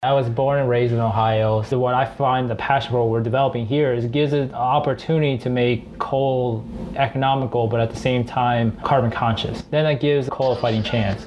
I was born and raised in Ohio, so what I find the passion for what we're developing here is it gives it an opportunity to make coal economical, but at the same time carbon conscious. Then that gives coal a fighting chance.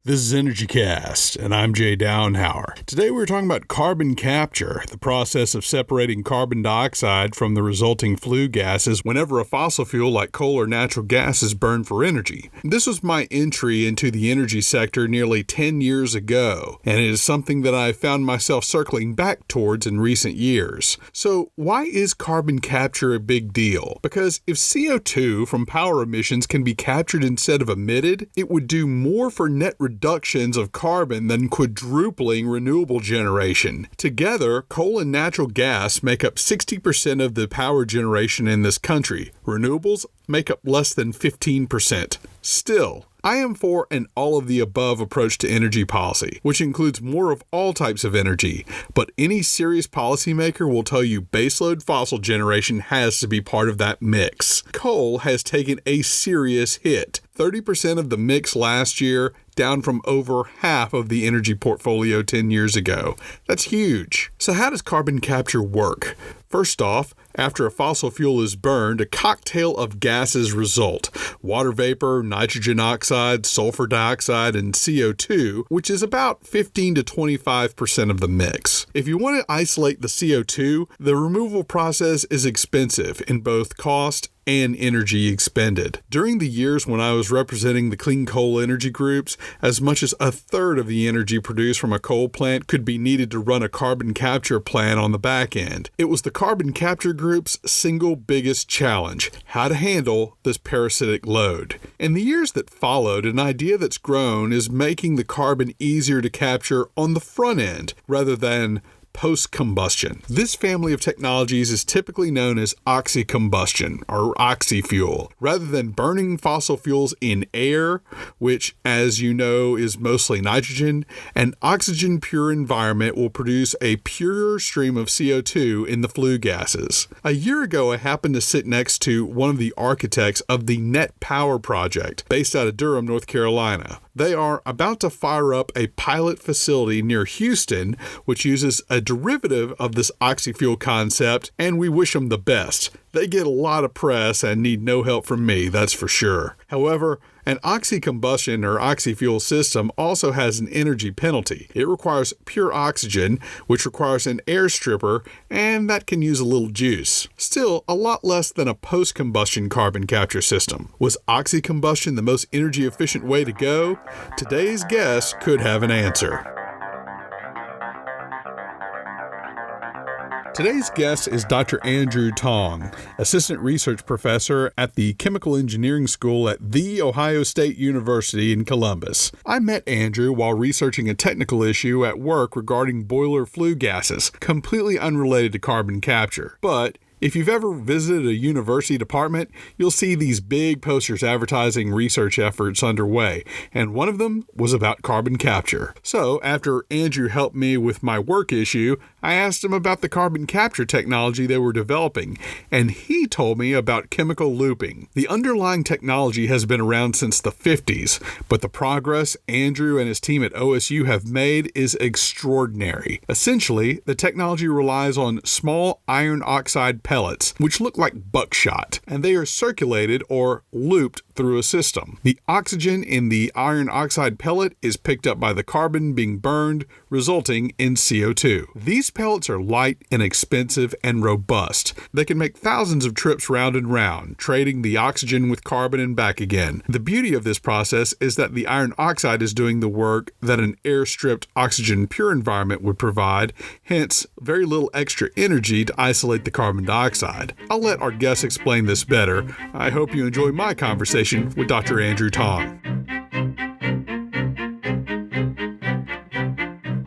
This is EnergyCast, and I'm Jay Downhauer. Today we're talking about carbon capture, the process of separating carbon dioxide from the resulting flue gases whenever a fossil fuel like coal or natural gas is burned for energy. This was my entry into the energy sector nearly 10 years ago, and it is something that I found myself circling back towards in recent years. So why is carbon capture a big deal? Because if CO2 from power emissions can be captured instead of emitted, it would do more for net reductions of carbon than quadrupling renewable generation. Together, coal and natural gas make up 60% of the power generation in this country. Renewables make up less than 15%. Still, I am for an all-of-the-above approach to energy policy, which includes more of all types of energy, but any serious policymaker will tell you baseload fossil generation has to be part of that mix. Coal has taken a serious hit. 30% of the mix last year, down from over half of the energy portfolio 10 years ago. That's huge. So how does carbon capture work? First off, after a fossil fuel is burned, a cocktail of gases result. Water vapor, nitrogen oxide, sulfur dioxide, and CO2, which is about 15 to 25% of the mix. If you want to isolate the CO2, the removal process is expensive in both cost and energy expended. During the years when I was representing the clean coal energy groups, as much as a third of the energy produced from a coal plant could be needed to run a carbon capture plant on the back end. It was the carbon capture group's single biggest challenge, how to handle this parasitic load. In the years that followed, an idea that's grown is making the carbon easier to capture on the front end rather than post-combustion. This family of technologies is typically known as oxycombustion or oxyfuel. Rather than burning fossil fuels in air, which as you know is mostly nitrogen, an oxygen-pure environment will produce a purer stream of CO2 in the flue gases. A year ago, I happened to sit next to one of the architects of the Net Power project based out of Durham, North Carolina. They are about to fire up a pilot facility near Houston, which uses a derivative of this oxyfuel concept, and we wish them the best. They get a lot of press and need no help from me, that's for sure. However, an oxycombustion or oxyfuel system also has an energy penalty. It requires pure oxygen, which requires an air stripper, and that can use a little juice. Still, a lot less than a post-combustion carbon capture system. Was oxycombustion the most energy efficient way to go? Today's guest could have an answer. Today's guest is Dr. Andrew Tong, Assistant Research Professor at the Chemical Engineering School at The Ohio State University in Columbus. I met Andrew while researching a technical issue at work regarding boiler flue gases, completely unrelated to carbon capture. But if you've ever visited a university department, you'll see these big posters advertising research efforts underway, and one of them was about carbon capture. So, after Andrew helped me with my work issue, I asked him about the carbon capture technology they were developing, and he told me about chemical looping. The underlying technology has been around since the 50s, but the progress Andrew and his team at OSU have made is extraordinary. Essentially, the technology relies on small iron oxide pellets, which look like buckshot, and they are circulated or looped through a system. The oxygen in the iron oxide pellet is picked up by the carbon being burned, resulting in CO2. These pellets are light, inexpensive, and robust. They can make thousands of trips round and round, trading the oxygen with carbon and back again. The beauty of this process is that the iron oxide is doing the work that an air-stripped oxygen-pure environment would provide, hence very little extra energy to isolate the carbon dioxide. I'll let our guest explain this better. I hope you enjoy my conversation with Dr. Andrew Tong.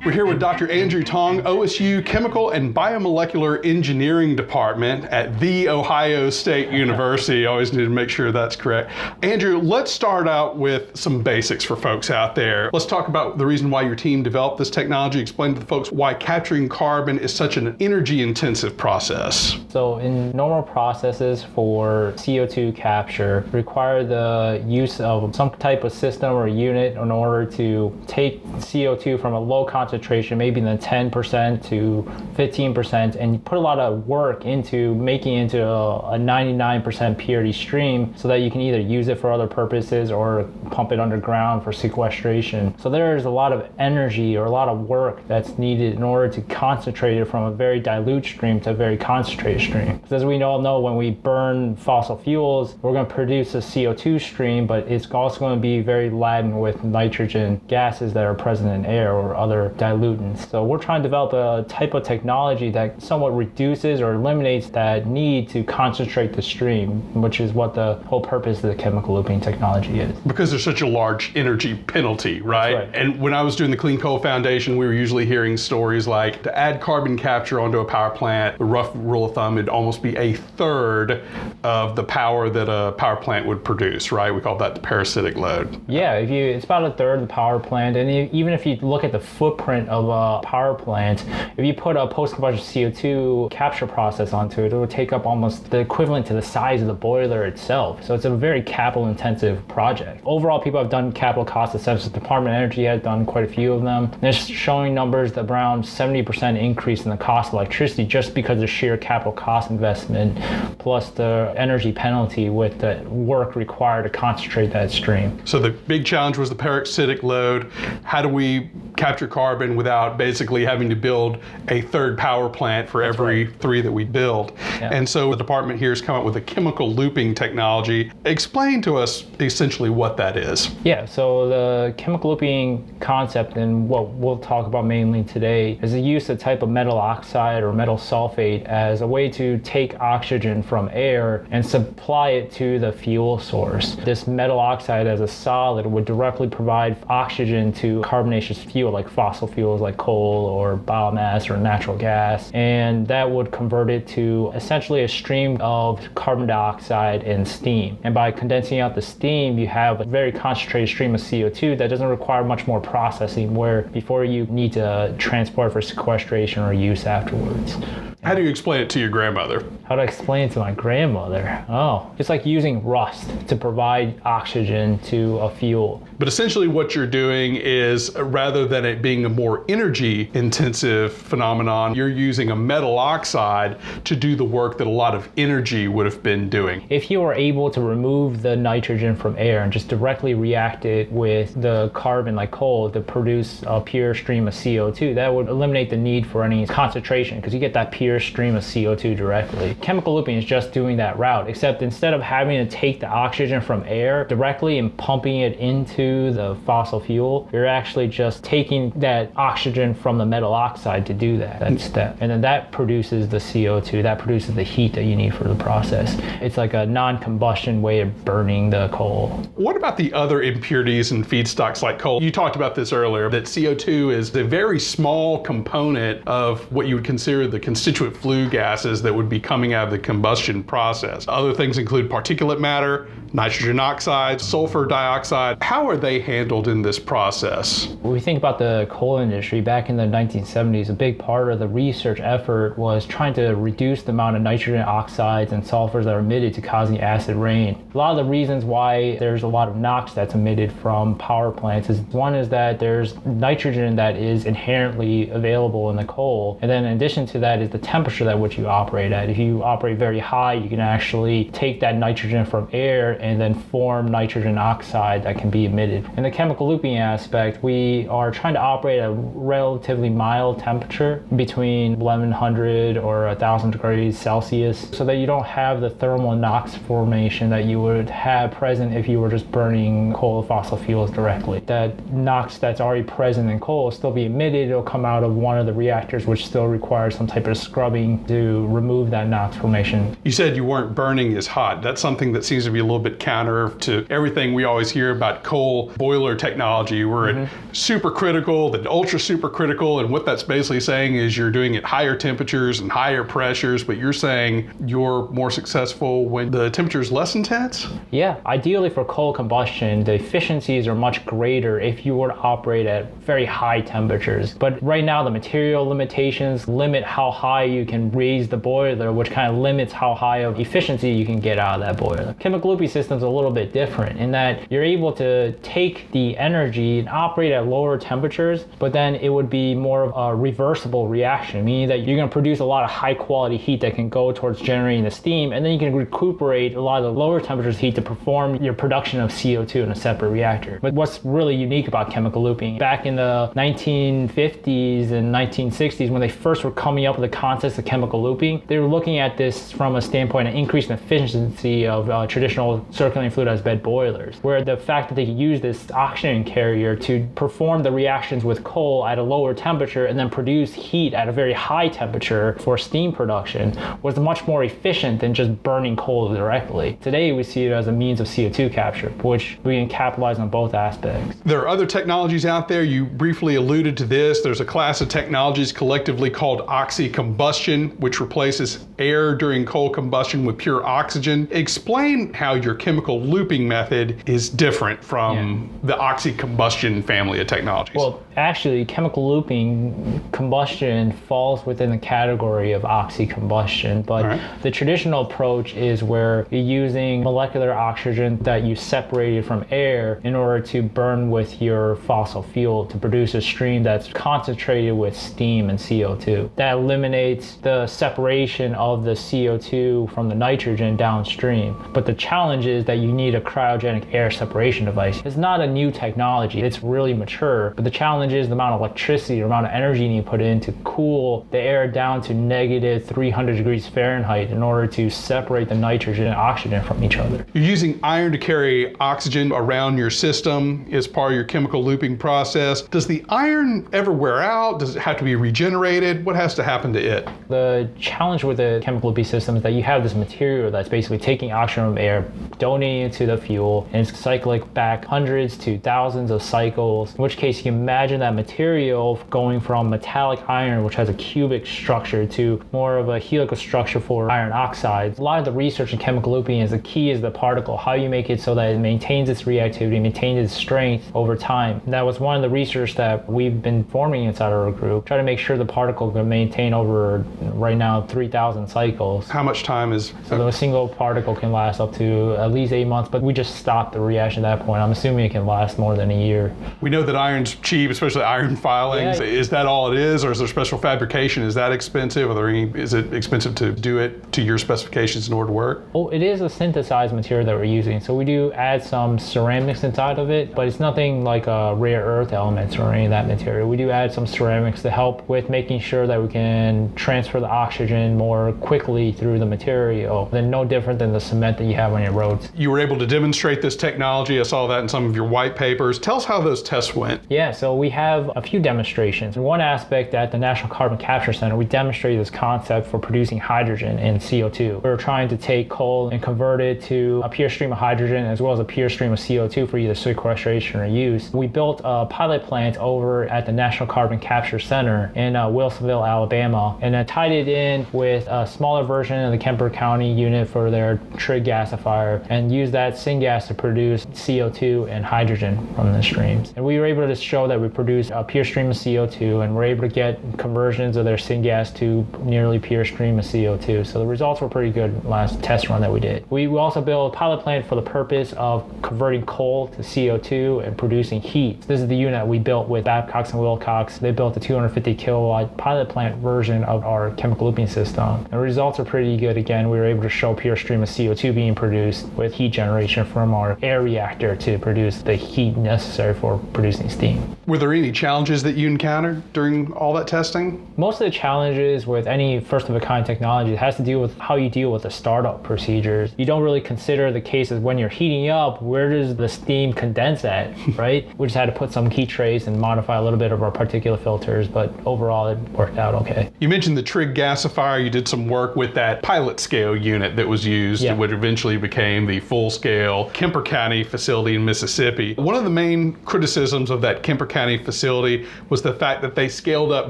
We're here with Dr. Andrew Tong, OSU Chemical and Biomolecular Engineering Department at The Ohio State University. I always need to make sure that's correct. Andrew, let's start out with some basics for folks out there. Let's talk about the reason why your team developed this technology. Explain to the folks why capturing carbon is such an energy-intensive process. So in normal processes for CO2 capture, require the use of some type of system or unit in order to take CO2 from a low concentration, maybe in the 10% to 15%, and you put a lot of work into making it into a 99% purity stream so that you can either use it for other purposes or pump it underground for sequestration. So there's a lot of energy or a lot of work that's needed in order to concentrate it from a very dilute stream to a very concentrated stream. Because as we all know, when we burn fossil fuels, we're going to produce a CO2 stream, but it's also going to be very laden with nitrogen gases that are present in air or other dilutants. So we're trying to develop a type of technology that somewhat reduces or eliminates that need to concentrate the stream, which is what the whole purpose of the chemical looping technology is. Because there's such a large energy penalty, right? That's right. And when I was doing the Clean Coal Foundation, we were usually hearing stories like to add carbon capture onto a power plant, the rough rule of thumb, it'd almost be a third of the power that a power plant would produce, right? We call that the parasitic load. Yeah, it's about a third of the power plant, and even if you look at the footprint of a power plant, if you put a post-combustion CO2 capture process onto it, it would take up almost the equivalent to the size of the boiler itself. So it's a very capital-intensive project. Overall, people have done capital cost assessments. The Department of Energy has done quite a few of them. They're showing numbers that around 70% increase in the cost of electricity just because of the sheer capital cost investment, plus the energy penalty with the work required to concentrate that stream. So the big challenge was the parasitic load. How do we capture carbon without basically having to build a third power plant for every three that we build? Yeah. And so the department here has come up with a chemical looping technology. Explain to us essentially what that is. Yeah, so the chemical looping concept, and what we'll talk about mainly today, is the use of a type of metal oxide or metal sulfate as a way to take oxygen from air and supply it to the fuel source. This metal oxide as a solid would directly provide oxygen to carbonaceous fuel like fossil fuels like coal or biomass or natural gas, and that would convert it to essentially a stream of carbon dioxide and steam. And by condensing out the steam, you have a very concentrated stream of CO2 that doesn't require much more processing, where before you need to transport for sequestration or use afterwards. How do you explain it to your grandmother? How to explain it to my grandmother? Oh, it's like using rust to provide oxygen to a fuel. But essentially what you're doing is, rather than it being a more energy intensive phenomenon, you're using a metal oxide to do the work that a lot of energy would have been doing. If you were able to remove the nitrogen from air and just directly react it with the carbon like coal to produce a pure stream of CO2, that would eliminate the need for any concentration, because you get that pure stream of CO2 directly. Chemical looping is just doing that route, except instead of having to take the oxygen from air directly and pumping it into the fossil fuel, you're actually just taking that oxygen from the metal oxide to do that step. And then that produces the CO2, that produces the heat that you need for the process. It's like a non-combustion way of burning the coal. What about the other impurities in feedstocks like coal? You talked about this earlier, that CO2 is a very small component of what you would consider the constituent flue gases that would be coming out of the combustion process. Other things include particulate matter, nitrogen oxide, sulfur dioxide. How are they handled in this process? When we think about the coal industry back in the 1970s, a big part of the research effort was trying to reduce the amount of nitrogen oxides and sulfurs that are emitted to causing acid rain. A lot of the reasons why there's a lot of NOx that's emitted from power plants is, one is that there's nitrogen that is inherently available in the coal, and then in addition to that is the temperature at which you operate at. If you operate very high, you can actually take that nitrogen from air and then form nitrogen oxide that can be emitted. In the chemical looping aspect, we are trying to operate at a relatively mild temperature between 1100 or 1000 degrees Celsius, so that you don't have the thermal NOx formation that you would have present if you were just burning coal or fossil fuels directly. That NOx that's already present in coal will still be emitted. It'll come out of one of the reactors, which still requires some type of scrubbing to remove that NOx formation. You said you weren't burning as hot. That's something that seems to be a little bit bit counter to everything we always hear about coal boiler technology. We're at supercritical, then ultra supercritical, and what that's basically saying is you're doing it higher temperatures and higher pressures, but you're saying you're more successful when the temperature is less intense? Yeah, ideally for coal combustion, the efficiencies are much greater if you were to operate at very high temperatures. But right now, the material limitations limit how high you can raise the boiler, which kind of limits how high of efficiency you can get out of that boiler. Chemical looping system's a little bit different in that you're able to take the energy and operate at lower temperatures, but then it would be more of a reversible reaction, meaning that you're going to produce a lot of high quality heat that can go towards generating the steam, and then you can recuperate a lot of the lower temperatures heat to perform your production of CO2 in a separate reactor. But what's really unique about chemical looping, back in the 1950s and 1960s, when they first were coming up with the concepts of chemical looping, they were looking at this from a standpoint of increasing efficiency of traditional circulating fluidized bed boilers, where the fact that they could use this oxygen carrier to perform the reactions with coal at a lower temperature and then produce heat at a very high temperature for steam production was much more efficient than just burning coal directly. Today we see it as a means of CO2 capture, which we can capitalize on both aspects. There are other technologies out there. You briefly alluded to this. There's a class of technologies collectively called oxycombustion, which replaces air during coal combustion with pure oxygen. Explain how your chemical looping method is different from the oxycombustion family of technologies. Well, actually, chemical looping combustion falls within the category of oxycombustion, but the traditional approach is where you're using molecular oxygen that you separated from air in order to burn with your fossil fuel to produce a stream that's concentrated with steam and CO2. That eliminates the separation of the CO2 from the nitrogen downstream. But the challenge is that you need a cryogenic air separation device. It's not a new technology, it's really mature, but the challenge is the amount of electricity, the amount of energy you need to put in to cool the air down to negative 300 degrees Fahrenheit in order to separate the nitrogen and oxygen from each other. You're using iron to carry oxygen around your system as part of your chemical looping process. Does the iron ever wear out? Does it have to be regenerated? What has to happen to it? The challenge with the chemical looping system is that you have this material that's basically taking oxygen from air, donating it to the fuel, and it's cycling back hundreds to thousands of cycles, in which case you can imagine that material going from metallic iron, which has a cubic structure, to more of a helical structure for iron oxides. A lot of the research in chemical looping is the key is the particle, how you make it so that it maintains its reactivity, maintains its strength over time. And that was one of the research that we've been forming inside our group, try to make sure the particle can maintain over, right now, 3,000 cycles. How much time is... So a single particle can last up to at least 8 months, but we just stopped the reaction at that point. I'm assuming it can last more than a year. We know that iron's cheap, especially iron filings. Yeah. Is that all it is, or is there special fabrication? Is that expensive? Is it expensive to do it to your specifications in order to work? Well, it is a synthesized material that we're using, so we do add some ceramics inside of it, but it's nothing like rare earth elements or any of that material. We do add some ceramics to help with making sure that we can transfer the oxygen more quickly through the material. Then no different than the cement that you have on your roads. You were able to demonstrate this technology. I saw that in some of your white papers. Tell us how those tests went. Yeah, so we have a few demonstrations. In one aspect, at the National Carbon Capture Center, we demonstrated this concept for producing hydrogen and CO2. We were trying to take coal and convert it to a pure stream of hydrogen as well as a pure stream of CO2 for either sequestration or use. We built a pilot plant over at the National Carbon Capture Center in Wilsonville, Alabama, and then tied it in with a smaller version of the Kemper County unit for their trig gasifier and used that syngas to produce CO2 and hydrogen from the streams. And we were able to show that we produced a pure stream of CO2 and we're able to get conversions of their syngas to nearly pure stream of CO2. So the results were pretty good last test run that we did. We also built a pilot plant for the purpose of converting coal to CO2 and producing heat. This is the unit we built with Babcock and Wilcox. They built a 250 kilowatt pilot plant version of our chemical looping system. The results are pretty good. Again, we were able to show pure stream of CO2 being produced with heat generation from our air reactor to produce the heat necessary for producing steam. Were there any challenges that you encountered during all that testing? Most of the challenges with any first-of-a-kind technology has to do with how you deal with the startup procedures. You don't really consider the cases when you're heating up, where does the steam condense at, right? We just had to put some heat trace and modify a little bit of our particulate filters, but overall it worked out okay. You mentioned the trig gasifier. You did some work with that pilot scale unit that was used, which eventually became the full-scale Kemper County facility in Mississippi. One of the main criticisms of that Kemper County facility was the fact that they scaled up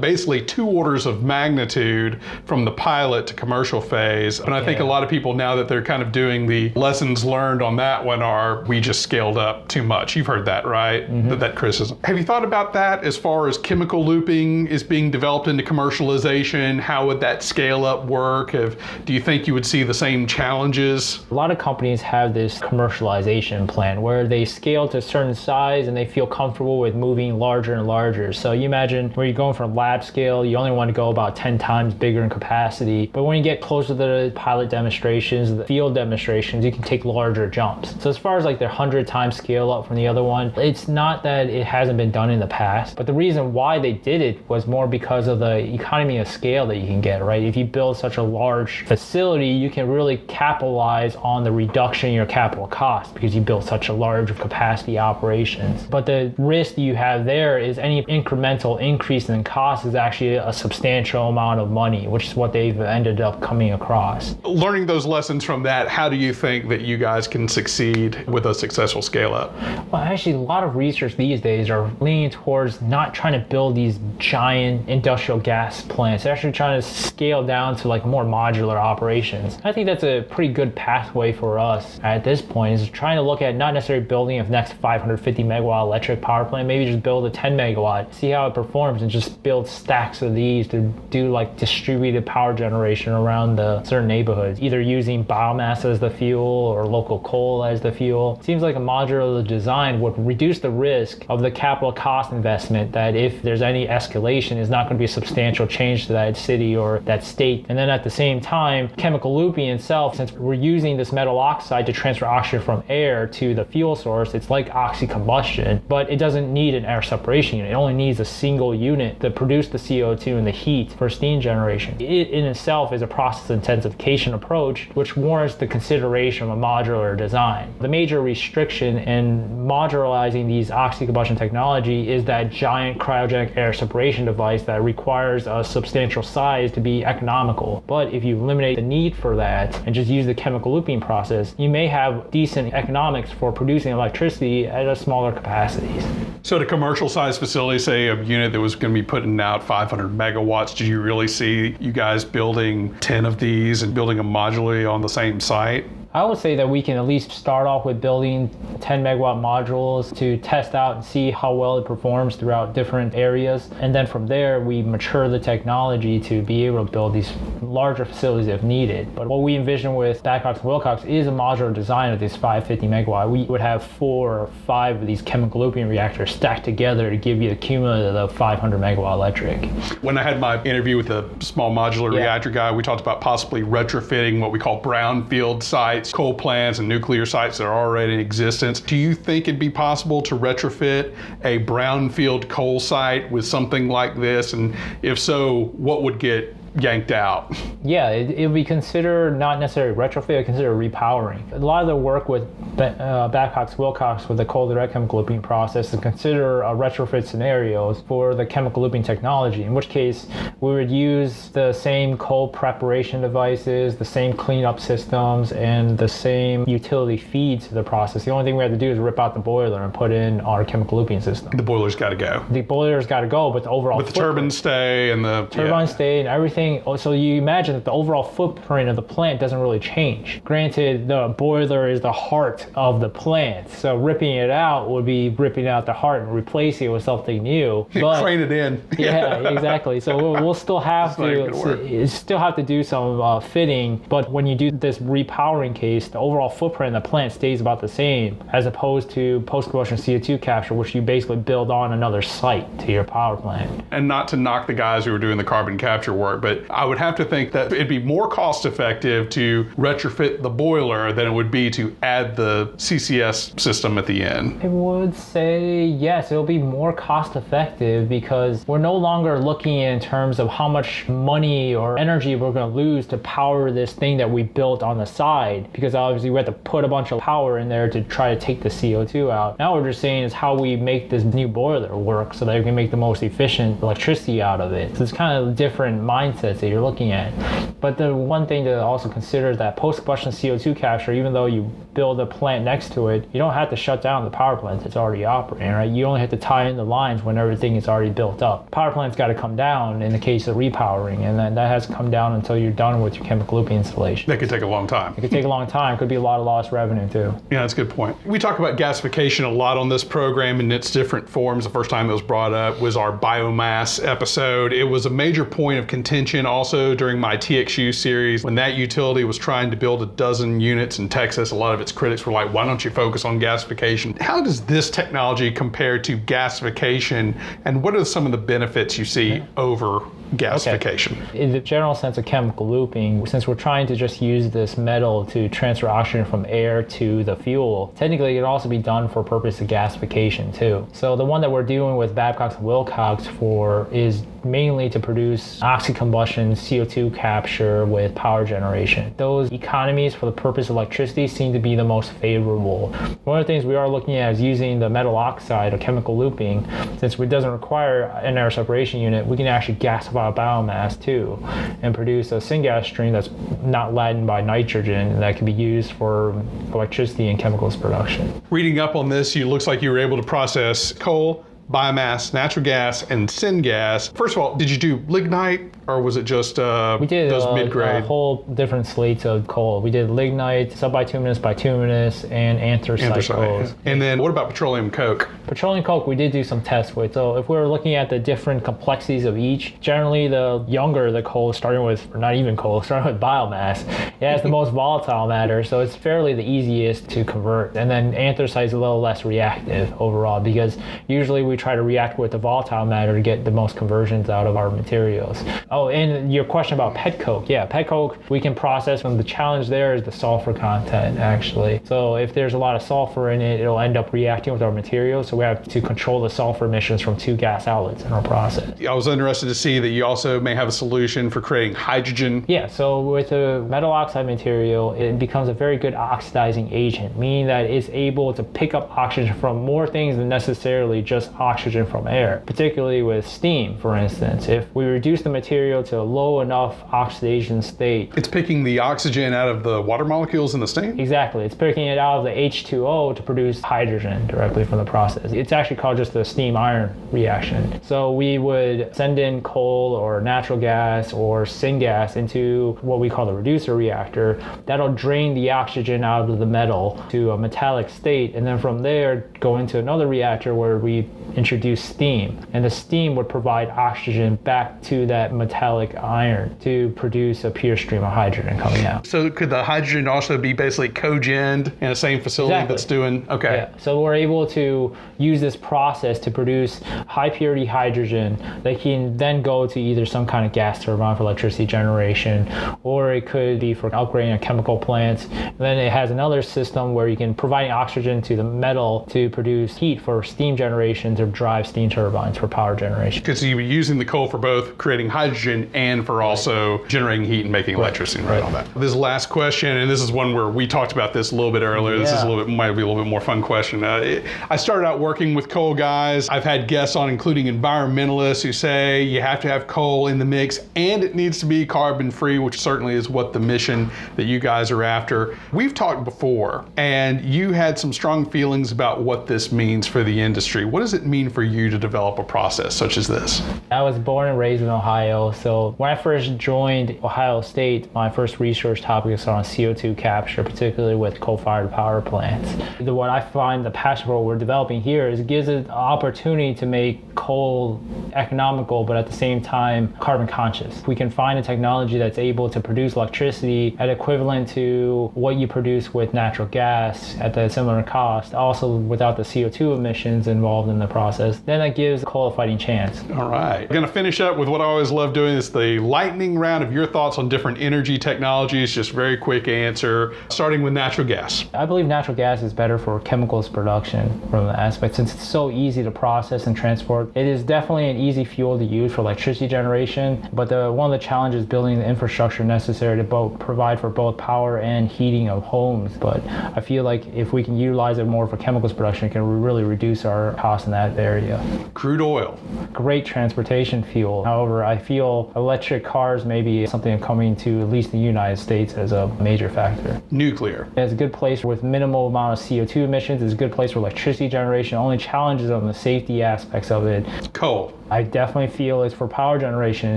basically 2 orders of magnitude from the pilot to commercial phase. And I think a lot of people, now that they're kind of doing the lessons learned on that one, are we just scaled up too much. You've heard that, right? That criticism. Have you thought about that as far as chemical looping is being developed into commercialization? How would that scale up work? Do you think you would see the same challenges? A lot of companies have this commercialization plan where they scale to a certain size and they feel comfortable with moving larger and larger. So you imagine where you're going from lab scale, you only want to go about 10 times bigger in capacity. But when you get closer to the pilot demonstrations, the field demonstrations, you can take larger jumps. So as far as like the 100 times scale up from the other one, it's not that it hasn't been done in the past, but the reason why they did it was more because of the economy of scale that you can get, right? If you build such a large facility, you can really capitalize on the reduction in your capital cost because you built such a large capacity operations. But the risk you have there is any incremental increase in cost is actually a substantial amount of money, which is what they've ended up coming across. Learning those lessons from that, how do you think that you guys can succeed with a successful scale up? Well, actually, a lot of research these days are leaning towards not trying to build these giant industrial gas plants. They're actually trying to scale down to like more modular operations. I think that's a pretty good pathway for us at this point, is trying to look at not necessarily building a next 550 megawatt electric power plant, maybe just build a 10 megawatt, see how it performs, and just build stacks of these to do like distributed power generation around the certain neighborhoods, either using biomass as the fuel or local coal as the fuel. Seems like a modular design would reduce the risk of the capital cost investment, that if there's any escalation, is not going to be a substantial change to that city or that state. And then at the same time, chemical looping itself, since we're using this metal oxide to transfer oxygen from air to the fuel source, it's like oxycombustion, but it doesn't need an air separation unit. It only needs a single unit to produce the CO2 and the heat for steam generation. It in itself is a process intensification approach, which warrants the consideration of a modular design. The major restriction in modularizing these oxycombustion technology is that giant cryogenic air separation device that requires a substantial size to be economical. But if you eliminate the need for that and just use the chemical looping process, you may have decent economics for producing electricity at a smaller capacities. So at a commercial size facility, say a unit that was going to be putting out 500 megawatts, did you really see you guys building 10 of these and building them modularly on the same site? I would say that we can at least start off with building 10 megawatt modules to test out and see how well it performs throughout different areas. And then from there, we mature the technology to be able to build these larger facilities if needed. But what we envision with Babcock & Wilcox is a modular design of this 550 megawatt. We would have 4 or 5 of these chemical looping reactors stacked together to give you the cumulative 500 megawatt electric. When I had my interview with the small modular reactor guy, we talked about possibly retrofitting what we call brownfield sites, coal plants and nuclear sites that are already in existence. Do you think it'd be possible to retrofit a brownfield coal site with something like this? And if so, what would get yanked out? Yeah, it would be considered not necessarily retrofit, it would consider repowering. A lot of the work with Babcock & Wilcox with the coal direct chemical looping process is consider retrofit scenarios for the chemical looping technology, in which case we would use the same coal preparation devices, the same cleanup systems, and the same utility feeds to the process. The only thing we have to do is rip out the boiler and put in our chemical looping system. The boiler's got to go. The boiler's got to go, but the overall But the turbines stay and the... Turbines stay and everything. So you imagine that the overall footprint of the plant doesn't really change. Granted, the boiler is the heart of the plant, so ripping it out would be ripping out the heart and replacing it with something new. But, crane it in. Yeah, exactly. So we'll still have to do some fitting, but when you do this repowering case, the overall footprint of the plant stays about the same, as opposed to post-combustion CO2 capture, which you basically build on another site to your power plant. And not to knock the guys who are doing the carbon capture work, but I would have to think that it'd be more cost effective to retrofit the boiler than it would be to add the CCS system at the end. I would say yes, it'll be more cost effective because we're no longer looking in terms of how much money or energy we're going to lose to power this thing that we built on the side, because obviously we have to put a bunch of power in there to try to take the CO2 out. Now we're just saying is how we make this new boiler work so that we can make the most efficient electricity out of it. So it's kind of a different mindset assets that you're looking at. But the one thing to also consider is that post-combustion CO2 capture, even though you build a plant next to it, you don't have to shut down the power plant that's already operating, right? You only have to tie in the lines when everything is already built up. Power plant's got to come down in the case of repowering, and then that has to come down until you're done with your chemical looping installation. That could take a long time. It could take a long time. It could be a lot of lost revenue too. Yeah, that's a good point. We talk about gasification a lot on this program in its different forms. The first time it was brought up was our biomass episode. It was a major point of contention also during my TXU series. When that utility was trying to build a dozen units in Texas, a lot of its critics were like, why don't you focus on gasification? How does this technology compare to gasification, and what are some of the benefits you see over gasification? Okay. In the general sense of chemical looping, since we're trying to just use this metal to transfer oxygen from air to the fuel, technically it can also be done for purpose of gasification too. So the one that we're doing with Babcock's and Wilcox for is mainly to produce oxy-combustion CO2 capture with power generation. Those economies for the purpose of electricity seem to be the most favorable. One of the things we are looking at is using the metal oxide or chemical looping. Since it doesn't require an air separation unit, we can actually gasify biomass too and produce a syngas stream that's not laden by nitrogen that can be used for electricity and chemicals production. Reading up on this, it looks like you were able to process coal, biomass, natural gas, and syngas. First of all, did you do lignite, or was it just we did those mid-grade? A whole different slates of coal. We did lignite, subbituminous, bituminous, and anthracite coals. Yeah. And then what about petroleum coke? Petroleum coke, we did do some tests with. So if we're looking at the different complexities of each, generally the younger the coal, starting with, or not even coal, starting with biomass, it has the most volatile matter, so it's fairly the easiest to convert. And then anthracite is a little less reactive overall, because usually we try to react with the volatile matter to get the most conversions out of our materials. Oh, and your question about pet coke. Yeah, pet coke we can process, and the challenge there is the sulfur content actually. So if there's a lot of sulfur in it, it'll end up reacting with our materials, so we have to control the sulfur emissions from two gas outlets in our process. I was interested to see that you also may have a solution for creating hydrogen. Yeah, so with a metal oxide material, it becomes a very good oxidizing agent, meaning that it's able to pick up oxygen from more things than necessarily just oxygen from air, particularly with steam, for instance. If we reduce the material to a low enough oxidation state, it's picking the oxygen out of the water molecules in the steam? Exactly. It's picking it out of the H2O to produce hydrogen directly from the process. It's actually called just the steam iron reaction. So we would send in coal or natural gas or syngas into what we call the reducer reactor. That'll drain the oxygen out of the metal to a metallic state, and then from there go into another reactor where we introduce steam, and the steam would provide oxygen back to that metallic iron to produce a pure stream of hydrogen coming out. So could the hydrogen also be basically cogened in the same facility Exactly. that's doing, okay. Yeah. So we're able to use this process to produce high purity hydrogen that can then go to either some kind of gas turbine for electricity generation, or it could be for upgrading a chemical plant. And then it has another system where you can provide oxygen to the metal to produce heat for steam generation to drive steam turbines for power generation. Because you'd be using the coal for both creating hydrogen and for also generating heat and making electricity and all that. This last question, and this is one where we talked about this a little bit earlier. This is might be a little bit more fun question. I started out working with coal guys. I've had guests on, including environmentalists, who say you have to have coal in the mix and it needs to be carbon free, which certainly is what the mission that you guys are after. We've talked before, and you had some strong feelings about what this means for the industry. What does it mean for you to develop a process such as this? I was born and raised in Ohio, so when I first joined Ohio State, my first research topic was on CO2 capture, particularly with coal-fired power plants. What I find the passion for what we're developing here is it gives it an opportunity to make coal economical, but at the same time carbon conscious. We can find a technology that's able to produce electricity at equivalent to what you produce with natural gas at the similar cost, also without the CO2 emissions involved in the process. Then that gives coal a fighting chance. All right. We're going to finish up with what I always love doing. It's the lightning round of your thoughts on different energy technologies. Just very quick answer, starting with natural gas. I believe natural gas is better for chemicals production from the aspect, since it's so easy to process and transport. It is definitely an easy fuel to use for electricity generation, but one of the challenges is building the infrastructure necessary to provide for both power and heating of homes. But I feel like if we can utilize it more for chemicals production, it can really reduce our costs in that that area. Crude oil. Great transportation fuel. However, I feel electric cars may be something coming to at least the United States as a major factor. Nuclear. It's a good place with minimal amount of CO2 emissions. It's a good place for electricity generation. Only challenges on the safety aspects of it. Coal. I definitely feel it's for power generation.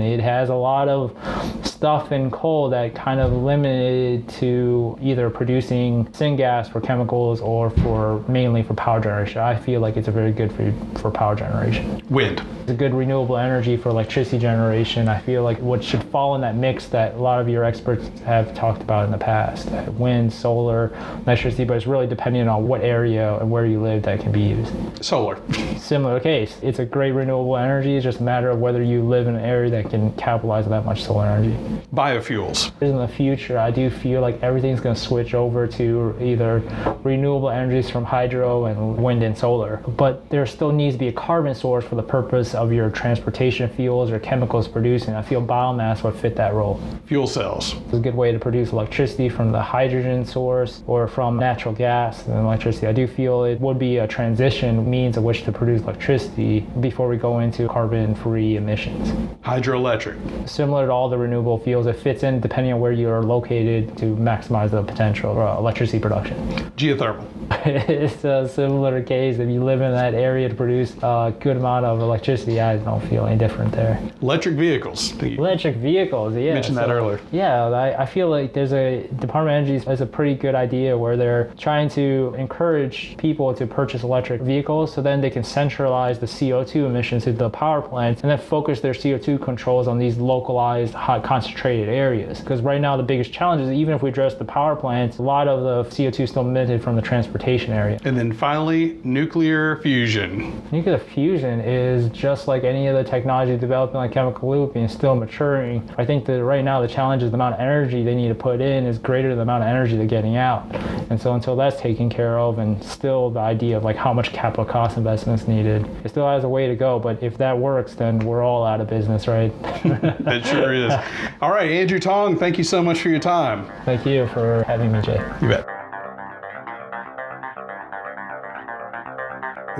It has a lot of stuff in coal that kind of limited to either producing syngas for chemicals or for mainly for power generation. I feel like it's a very good for power generation. Wind. It's a good renewable energy for electricity generation. I feel like what should fall in that mix that a lot of your experts have talked about in the past. Wind, solar, electricity, but it's really depending on what area and where you live that can be used. Solar. Similar case. It's a great renewable energy. It's just a matter of whether you live in an area that can capitalize on that much solar energy. Biofuels. In the future, I do feel like everything's going to switch over to either renewable energies from hydro and wind and solar. But there still needs to be a carbon source for the purpose of your transportation fuels or chemicals producing. I feel biomass would fit that role. Fuel cells. It's a good way to produce electricity from the hydrogen source or from natural gas and electricity. I do feel it would be a transition means of which to produce electricity before we go into carbon-free emissions. Hydroelectric. Similar to all the renewable fuels, it fits in depending on where you're located to maximize the potential for electricity production. Geothermal. It's a similar case. If you live in that area to produce a good amount of electricity, I don't feel any different there. Electric vehicles. Electric vehicles, yeah. Mentioned that earlier. Yeah, I feel like there's a Department of Energy has a pretty good idea where they're trying to encourage people to purchase electric vehicles so then they can centralize the CO2 emissions to the power plants and then focus their CO2 controls on these localized, hot, concentrated areas. Because right now the biggest challenge is even if we address the power plants, a lot of the CO2 is still emitted from the transportation area. And then finally, nuclear fusion. Nuclear fusion is just like any other technology developing like chemical looping, is still maturing. I think that right now the challenge is the amount of energy they need to put in is greater than the amount of energy they're getting out. And so until that's taken care of, and still the idea of like how much capital cost investments needed, it still has a way to go. But if that works, then we're all out of business, right? It sure is. All right, Andrew Tong, thank you so much for your time. Thank you for having me, Jay. You bet.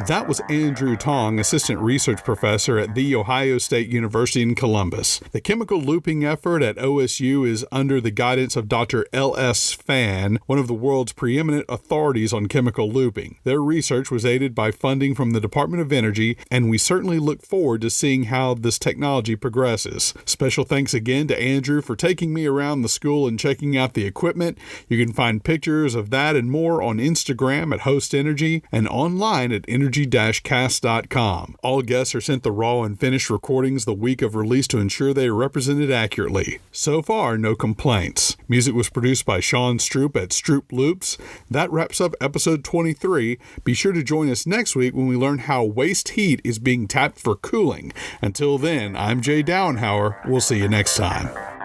That was Andrew Tong, Assistant Research Professor at The Ohio State University in Columbus. The chemical looping effort at OSU is under the guidance of Dr. L.S. Fan, one of the world's preeminent authorities on chemical looping. Their research was aided by funding from the Department of Energy, and we certainly look forward to seeing how this technology progresses. Special thanks again to Andrew for taking me around the school and checking out the equipment. You can find pictures of that and more on Instagram at Host Energy and online at energy-cast.com. All guests are sent the raw and finished recordings the week of release to ensure they are represented accurately. So far, no complaints. Music was produced by Sean Stroop at Stroop Loops. That wraps up episode 23. Be sure to join us next week when we learn how waste heat is being tapped for cooling. Until then, I'm Jay Downhauer. We'll see you next time.